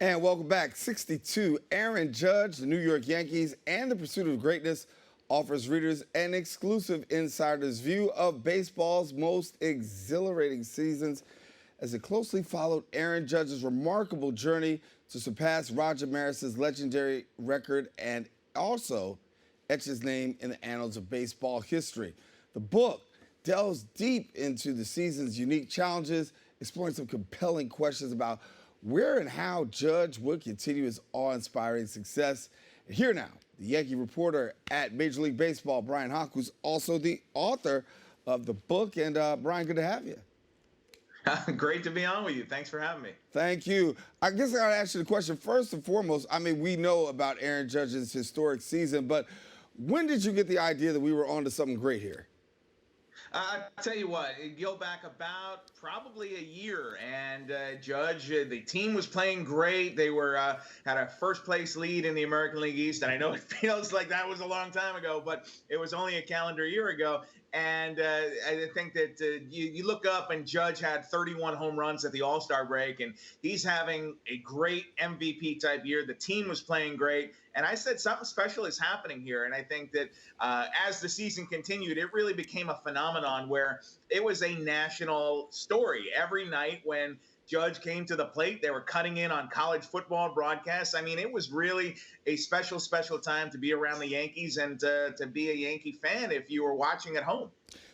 And welcome back. 62, Aaron Judge, the New York Yankees, and the Pursuit of Greatness offers readers an exclusive insider's view of baseball's most exhilarating seasons as it closely followed Aaron Judge's remarkable journey to surpass Roger Maris's legendary record and also etch his name in the annals of baseball history. The book delves deep into the season's unique challenges, exploring some compelling questions about where and how Judge would continue his awe-inspiring success. And here now, the Yankee reporter at Major League Baseball, Bryan Hoch, who's also the author of the book. And Bryan, good to have you. Great to be on with you. Thanks for having me. Thank you. I guess I gotta ask you the question first and foremost. I mean, we know about Aaron Judge's historic season, but when did you get the idea that we were on to something great here? I'll tell you what, go back about probably a year, and Judge, the team was playing great. They were had a first place lead in the American League East, and I know it feels like that was a long time ago, but it was only a calendar year ago. And I think that you look up and Judge had 31 home runs at the All-Star break, and he's having a great MVP type year. The team was playing great. And I said something special is happening here. And I think that as the season continued, it really became a phenomenon where it was a national story. Every night when Judge came to the plate, they were cutting in on college football broadcasts. I mean, it was really a special, special time to be around the Yankees and to be a Yankee fan if you were watching at home.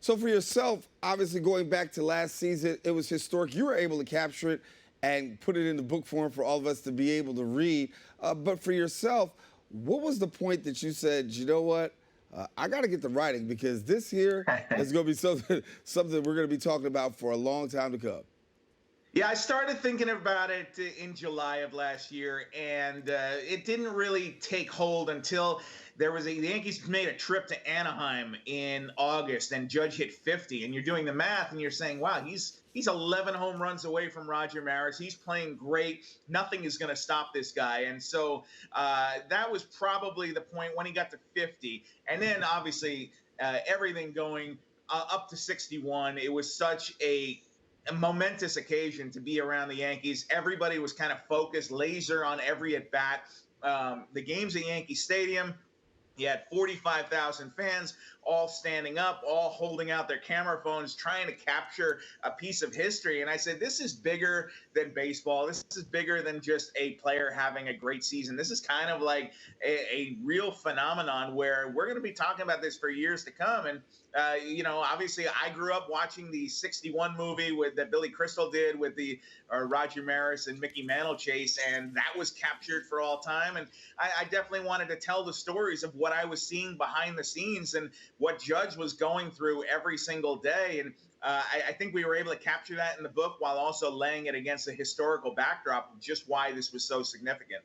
So for yourself, obviously going back to last season, it was historic. You were able to capture it and put it in the book form for all of us to be able to read. But for yourself, what was the point that you said, you know what, I got to get the writing because this here is going to be something we're going to be talking about for a long time to come? Yeah, I started thinking about it in July of last year, and it didn't really take hold until the Yankees made a trip to Anaheim in August, and Judge hit 50. And you're doing the math, and you're saying, wow, he's 11 home runs away from Roger Maris. He's playing great. Nothing is going to stop this guy. And so that was probably the point when he got to 50. And then, obviously, everything going up to 61. It was such a momentous occasion to be around the Yankees. Everybody was kind of focused, laser on every at bat. The games at Yankee Stadium, you had 45,000 fans all standing up, all holding out their camera phones, trying to capture a piece of history. And I said, this is bigger than baseball. This is bigger than just a player having a great season. This is kind of like a real phenomenon where we're going to be talking about this for years to come. And obviously, I grew up watching the '61 movie that Billy Crystal did with the Roger Maris and Mickey Mantle chase, and that was captured for all time. And I definitely wanted to tell the stories of what I was seeing behind the scenes and what Judge was going through every single day. And I think we were able to capture that in the book while also laying it against the historical backdrop of just why this was so significant.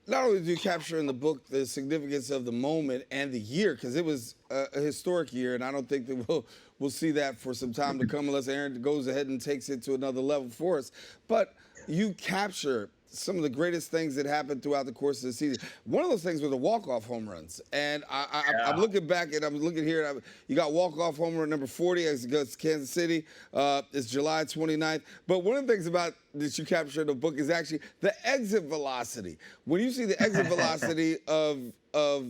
Not only do you capture in the book the significance of the moment and the year, because it was a historic year, and I don't think that we'll see that for some time to come unless Aaron goes ahead and takes it to another level for us. But you capture some of the greatest things that happened throughout the course of the season. One of those things were the walk-off home runs. And I'm looking back, and I'm looking here, and you got walk-off home run number 40 against Kansas City. It's July 29th. But one of the things about that you capture in the book is actually the exit velocity. When you see the exit velocity of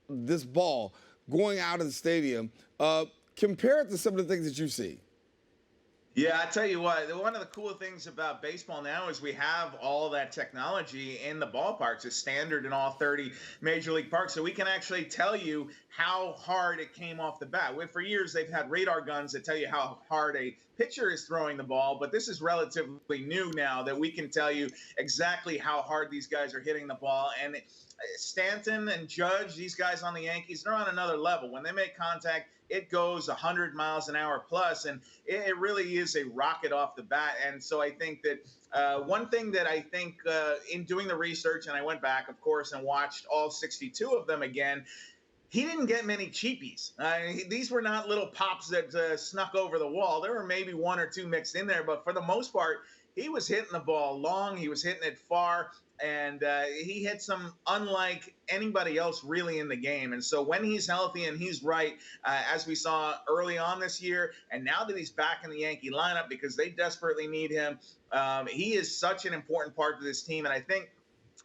this ball going out of the stadium, compare it to some of the things that you see. Yeah, I tell you what, one of the cool things about baseball now is we have all that technology in the ballparks. It's standard in all 30 major league parks. So we can actually tell you how hard it came off the bat. For years, they've had radar guns that tell you how hard a pitcher is throwing the ball. But this is relatively new now that we can tell you exactly how hard these guys are hitting the ball. And Stanton and Judge, these guys on the Yankees, they're on another level. When they make contact, it goes 100 miles an hour plus, and it really is a rocket off the bat. And so I think that one thing that I think in doing the research, and I went back, of course, and watched all 62 of them again, he didn't get many cheapies. These were not little pops that snuck over the wall. There were maybe one or two mixed in there, but for the most part, he was hitting the ball long. He was hitting it far. And he hit some unlike anybody else really in the game. And so when he's healthy and he's right, as we saw early on this year, and now that he's back in the Yankee lineup because they desperately need him, he is such an important part of this team. And I think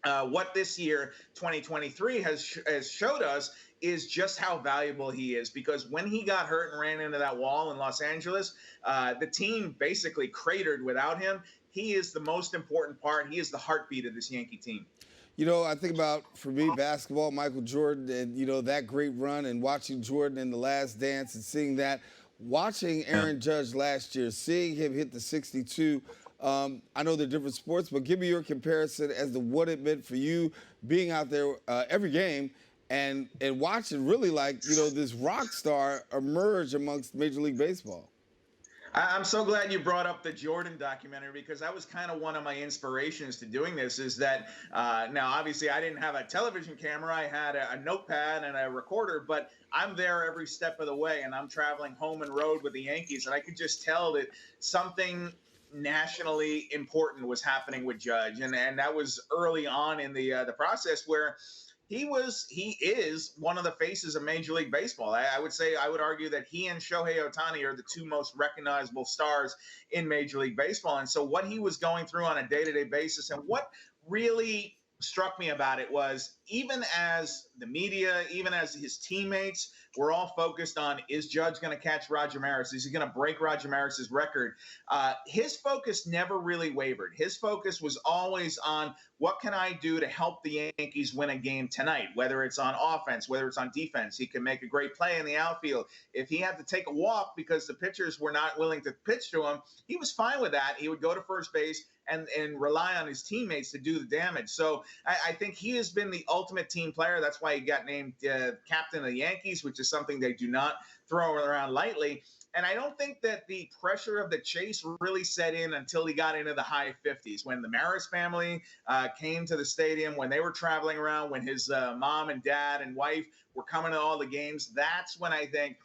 what this year, 2023, has showed us is just how valuable he is. Because when he got hurt and ran into that wall in Los Angeles, the team basically cratered without him. He is the most important part. He is the heartbeat of this Yankee team. You know, I think about, for me, basketball, Michael Jordan, and, you know, that great run and watching Jordan in The Last Dance and seeing that. Watching Aaron Judge last year, seeing him hit the 62, I know they're different sports, but give me your comparison as to what it meant for you being out there every game and watching really, like, you know, this rock star emerge amongst Major League Baseball. I'm so glad you brought up the Jordan documentary, because that was kind of one of my inspirations to doing this. Is that now, obviously, I didn't have a television camera. I had a notepad and a recorder, but I'm there every step of the way, and I'm traveling home and road with the Yankees, and I could just tell that something nationally important was happening with Judge, and that was early on in the process, where he is one of the faces of Major League Baseball. I would argue that he and Shohei Ohtani are the two most recognizable stars in Major League Baseball. And so what he was going through on a day-to-day basis, and what really struck me about it, was even as the media, even as his teammates were all focused on, is Judge going to catch Roger Maris? Is he going to break Roger Maris's record? His focus never really wavered. His focus was always on, what can I do to help the Yankees win a game tonight? Whether it's on offense, whether it's on defense, he can make a great play in the outfield. If he had to take a walk because the pitchers were not willing to pitch to him, he was fine with that. He would go to first base and rely on his teammates to do the damage. So I think he has been the ultimate team player. That's why he got named captain of the Yankees, which is something they do not throw around lightly. And I don't think that the pressure of the chase really set in until he got into the high 50s, when the Maris family came to the stadium, when they were traveling around, when his mom and dad and wife were coming to all the games. That's when I think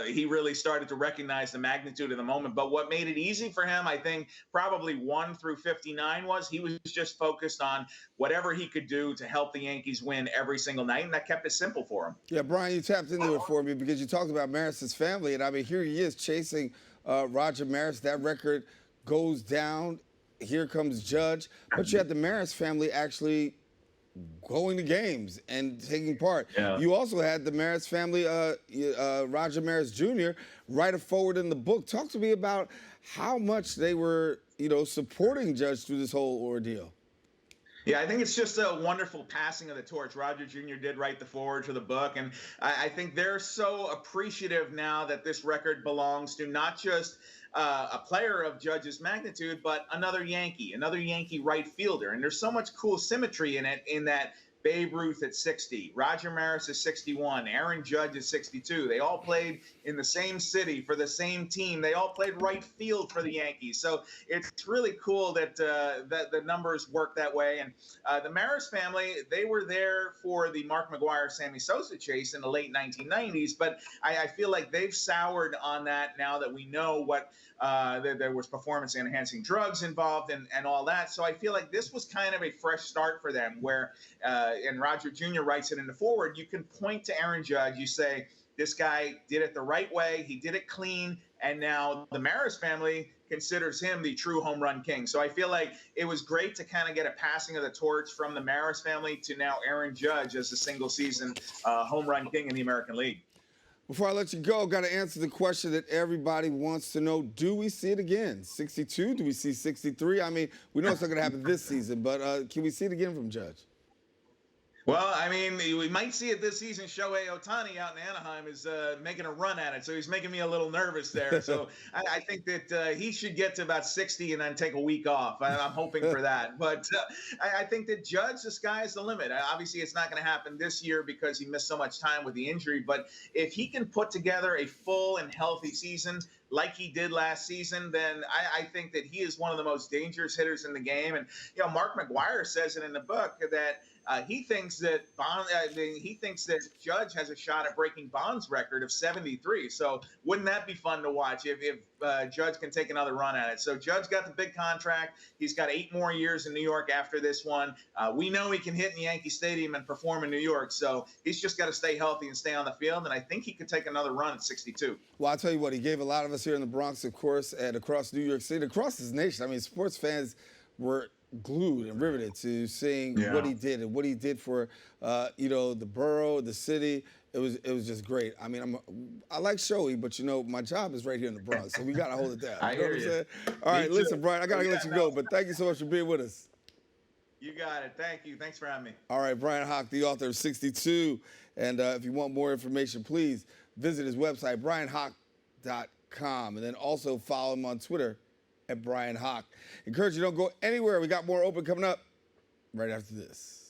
he really started to recognize the magnitude of the moment. But what made it easy for him, I think, probably 1 through 59, was he was just focused on whatever he could do to help the Yankees win every single night, and that kept it simple for him. Yeah, Brian, you tapped into it for me because you talked about Maris's family, and I mean, here he is chasing Roger Maris. That record goes down. Here comes Judge. But you had the Maris family actually going to games and taking part. Yeah. You also had the Maris family, Roger Maris Jr., write a forward in the book. Talk to me about how much they were, you know, supporting Judge through this whole ordeal. Yeah, I think it's just a wonderful passing of the torch. Roger Jr. did write the foreword to the book, and I think they're so appreciative now that this record belongs to not just a player of Judge's magnitude, but another Yankee right fielder. And there's so much cool symmetry in it, in that Babe Ruth at 60, Roger Maris is 61, Aaron Judge is 62. They all played in the same city for the same team. They all played right field for the Yankees. So it's really cool that that the numbers work that way. And the Maris family, they were there for the Mark McGwire, Sammy Sosa chase in the late 1990s. But I feel like they've soured on that now that we know what there was performance-enhancing drugs involved and all that. So I feel like this was kind of a fresh start for them, where and Roger Jr. writes it in the forward, you can point to Aaron Judge. You say, this guy did it the right way. He did it clean. And now the Maris family considers him the true home run king. So I feel like it was great to kind of get a passing of the torch from the Maris family to now Aaron Judge as the single season home run king in the American League. Before I let you go, got to answer the question that everybody wants to know. Do we see it again? 62? Do we see 63? I mean, we know it's not going to happen this season, but can we see it again from Judge? Well, I mean, we might see it this season. Shohei Ohtani out in Anaheim is making a run at it, so he's making me a little nervous there. So I think that he should get to about 60 and then take a week off. I'm hoping for that. But I think that Judge, the sky is the limit. Obviously, it's not going to happen this year because he missed so much time with the injury. But if he can put together a full and healthy season like he did last season, then I think that he is one of the most dangerous hitters in the game. And, you know, Mark McGwire says it in the book that he thinks that Judge has a shot at breaking Bond's record of 73. So wouldn't that be fun to watch if Judge can take another run at it? So Judge got the big contract. He's got 8 more years in New York after this one. We know he can hit in Yankee Stadium and perform in New York. So he's just got to stay healthy and stay on the field. And I think he could take another run at 62. Well, I'll tell you what, he gave a lot of us here in the Bronx, of course, and across New York City, across this nation. I mean, sports fans were glued and riveted to seeing what he did and what he did for, the borough, the city. It was just great. I mean, I like showy, but my job is right here in the Bronx, so we gotta hold it down. I You know hear what I'm you. saying? All right, Me listen, too. Bryan, I gotta Yeah, let you no. go, but thank you so much for being with us. You got it. Thank you. Thanks for having me. All right, Bryan Hoch, the author of 62, and if you want more information, please visit his website, bryanhoch.com, and then also follow him on Twitter at Bryan Hoch. Encourage you don't go anywhere. We got more open coming up right after this.